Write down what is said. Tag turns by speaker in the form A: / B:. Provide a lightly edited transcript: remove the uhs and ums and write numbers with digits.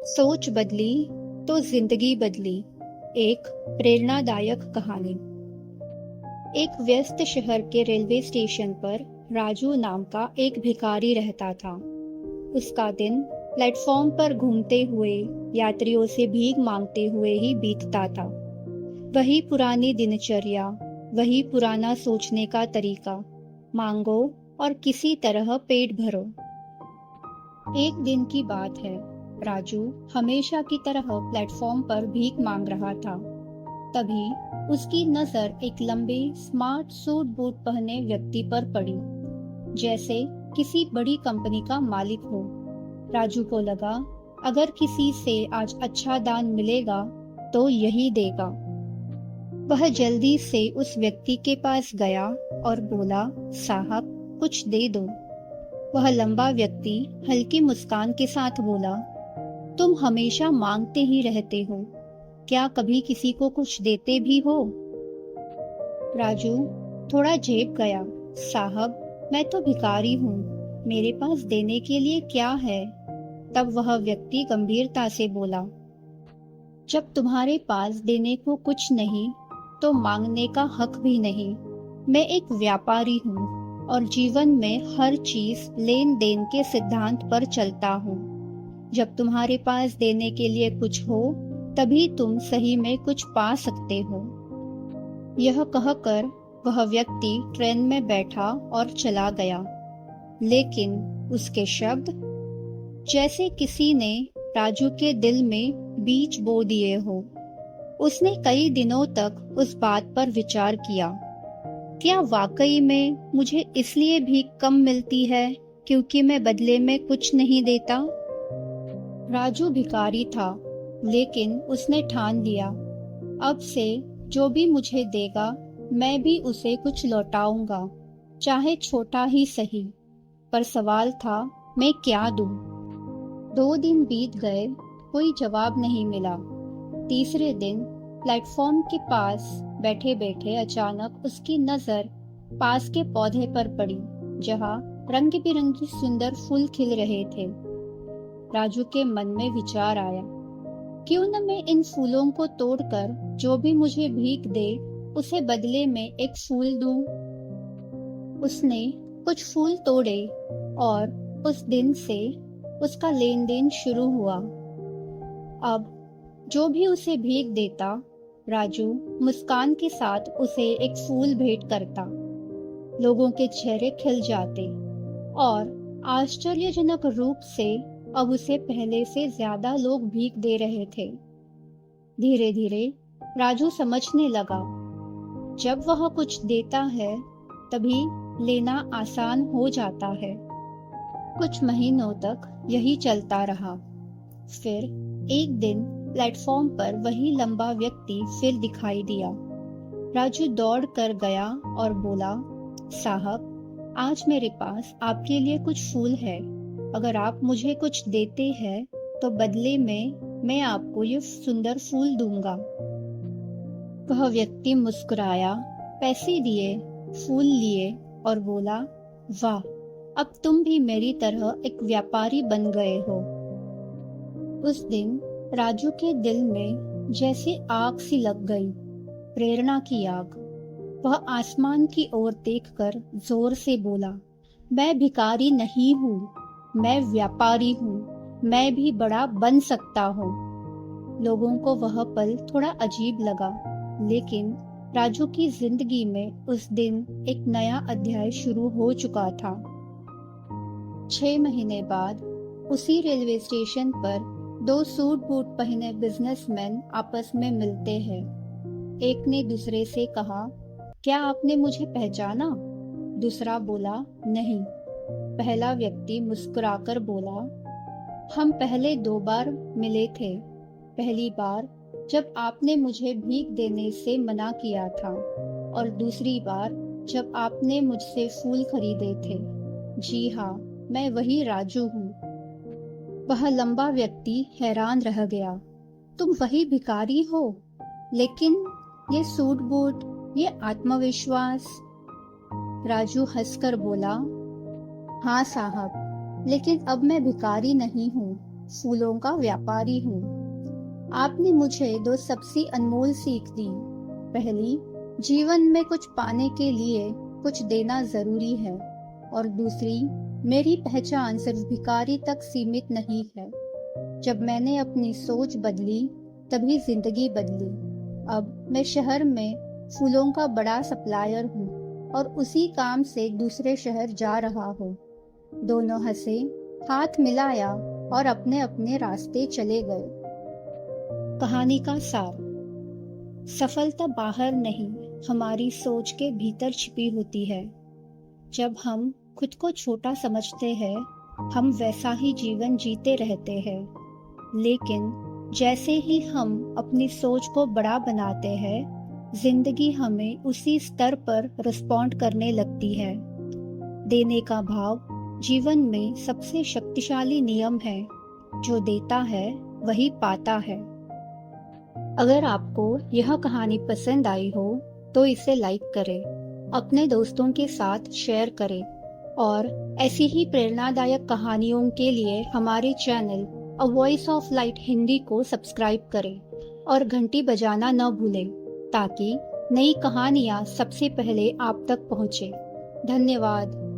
A: सोच बदली तो जिंदगी बदली। एक प्रेरणादायक कहानी। एक व्यस्त शहर के रेलवे स्टेशन पर राजू नाम का एक भिखारी रहता था। उसका दिन प्लेटफॉर्म पर घूमते हुए यात्रियों से भीख मांगते हुए ही बीतता था। वही पुरानी दिनचर्या, वही पुराना सोचने का तरीका, मांगो और किसी तरह पेट भरो। एक दिन की बात है। राजू हमेशा की तरह प्लेटफॉर्म पर भीख मांग रहा था। तभी उसकी नजर एक लंबे स्मार्ट सूट बूट पहने व्यक्ति पर पड़ी, जैसे किसी बड़ी कंपनी का मालिक हो। राजू को लगा, अगर किसी से आज अच्छा दान मिलेगा तो यही देगा। वह जल्दी से उस व्यक्ति के पास गया और बोला, साहब कुछ दे दो। वह लंबा व्यक्ति हल्की मुस्कान के साथ बोला, तुम हमेशा मांगते ही रहते हो, क्या कभी किसी को कुछ देते भी हो? राजू थोड़ा झेप गया, साहब मैं तो भिखारी हूँ, मेरे पास देने के लिए क्या है? तब वह व्यक्ति गंभीरता से बोला, जब तुम्हारे पास देने को कुछ नहीं तो मांगने का हक भी नहीं। मैं एक व्यापारी हूँ और जीवन में हर चीज लेन देन के सिद्धांत पर चलता हूँ। जब तुम्हारे पास देने के लिए कुछ हो तभी तुम सही में कुछ पा सकते हो। यह कहकर वह व्यक्ति ट्रेन में बैठा और चला गया। लेकिन उसके शब्द जैसे किसी ने राजू के दिल में बीज बो दिए हो। उसने कई दिनों तक उस बात पर विचार किया, क्या वाकई में मुझे इसलिए भी कम मिलती है क्योंकि मैं बदले में कुछ नहीं देता? राजू भिखारी था, लेकिन उसने ठान लिया, अब से जो भी मुझे देगा मैं भी उसे कुछ लौटाऊंगा, चाहे छोटा ही सही। पर सवाल था, मैं क्या दूं? 2 दिन बीत गए, कोई जवाब नहीं मिला। तीसरे दिन प्लेटफॉर्म के पास बैठे बैठे अचानक उसकी नजर पास के पौधे पर पड़ी, जहां रंग बिरंगी सुंदर फूल खिल रहे थे। राजू के मन में विचार आया, क्यों न मैं इन फूलों को तोड़कर जो भी मुझे भीख दे उसे बदले में एक फूल दूं। उसने कुछ फूल तोड़े और उस दिन से उसका लेन देन शुरू हुआ। अब जो भी उसे भीख देता, राजू मुस्कान के साथ उसे एक फूल भेंट करता। लोगों के चेहरे खिल जाते और आश्चर्यजनक रूप से अब उसे पहले से ज्यादा लोग भीख दे रहे थे। धीरे धीरे राजू समझने लगा, जब वह कुछ देता है तभी लेना आसान हो जाता है। कुछ महीनों तक यही चलता रहा। फिर एक दिन प्लेटफॉर्म पर वही लंबा व्यक्ति फिर दिखाई दिया। राजू दौड़ कर गया और बोला, साहब आज मेरे पास आपके लिए कुछ फूल है, अगर आप मुझे कुछ देते हैं तो बदले में मैं आपको ये सुंदर फूल दूंगा। वह व्यक्ति मुस्कुराया, पैसे दिए, फूल लिए और बोला, वाह, अब तुम भी मेरी तरह एक व्यापारी बन गए हो। उस दिन राजू के दिल में जैसे आग सी लग गई, प्रेरणा की आग। वह आसमान की ओर देखकर जोर से बोला, मैं भिखारी नहीं हूँ, मैं व्यापारी हूँ, मैं भी बड़ा बन सकता हूँ। लोगों को वह पल थोड़ा अजीब लगा, लेकिन राजू की जिंदगी में उस दिन एक नया अध्याय शुरू हो चुका था। 6 महीने बाद उसी रेलवे स्टेशन पर 2 सूट बूट पहने बिजनेसमैन आपस में मिलते हैं। एक ने दूसरे से कहा, क्या आपने मुझे पहचाना? दूसरा बोला, नहीं। पहला व्यक्ति मुस्कुराकर बोला, हम पहले 2 बार मिले थे। पहली बार जब आपने मुझे भीख देने से मना किया था और दूसरी बार जब आपने मुझसे फूल खरीदे थे। जी हाँ, मैं वही राजू हूँ। वह लंबा व्यक्ति हैरान रह गया, तुम वही भिखारी हो, लेकिन ये सूट बूट, ये आत्मविश्वास? राजू हंसकर बोला, हाँ साहब, लेकिन अब मैं भिखारी नहीं हूँ, फूलों का व्यापारी हूँ। आपने मुझे दो सबसे अनमोल सीख दी। पहली, जीवन में कुछ पाने के लिए कुछ देना जरूरी है, और दूसरी, मेरी पहचान सिर्फ भिखारी तक सीमित नहीं है। जब मैंने अपनी सोच बदली, तभी जिंदगी बदली। अब मैं शहर में फूलों का बड़ा सप्लायर हूँ और उसी काम से दूसरे शहर जा रहा हूँ। दोनों हंसे, हाथ मिलाया और अपने अपने रास्ते चले गए। कहानी का सार। सफलता बाहर नहीं, हमारी सोच के भीतर छिपी होती है। जब हम खुद को छोटा समझते हैं, हम वैसा ही जीवन जीते रहते हैं। लेकिन जैसे ही हम अपनी सोच को बड़ा बनाते हैं, जिंदगी हमें उसी स्तर पर रिस्पॉन्ड करने लगती है। देने का भाव जीवन में सबसे शक्तिशाली नियम है। जो देता है वही पाता है। अगर आपको यह कहानी पसंद आई हो तो इसे लाइक करें, अपने दोस्तों के साथ शेयर करें और ऐसी ही प्रेरणादायक कहानियों के लिए हमारे channel a voice of light Hindi को सब्सक्राइब करें और घंटी बजाना न भूलें, ताकि नई कहानियाँ सबसे पहले आप तक पहुँचे। धन्यवाद।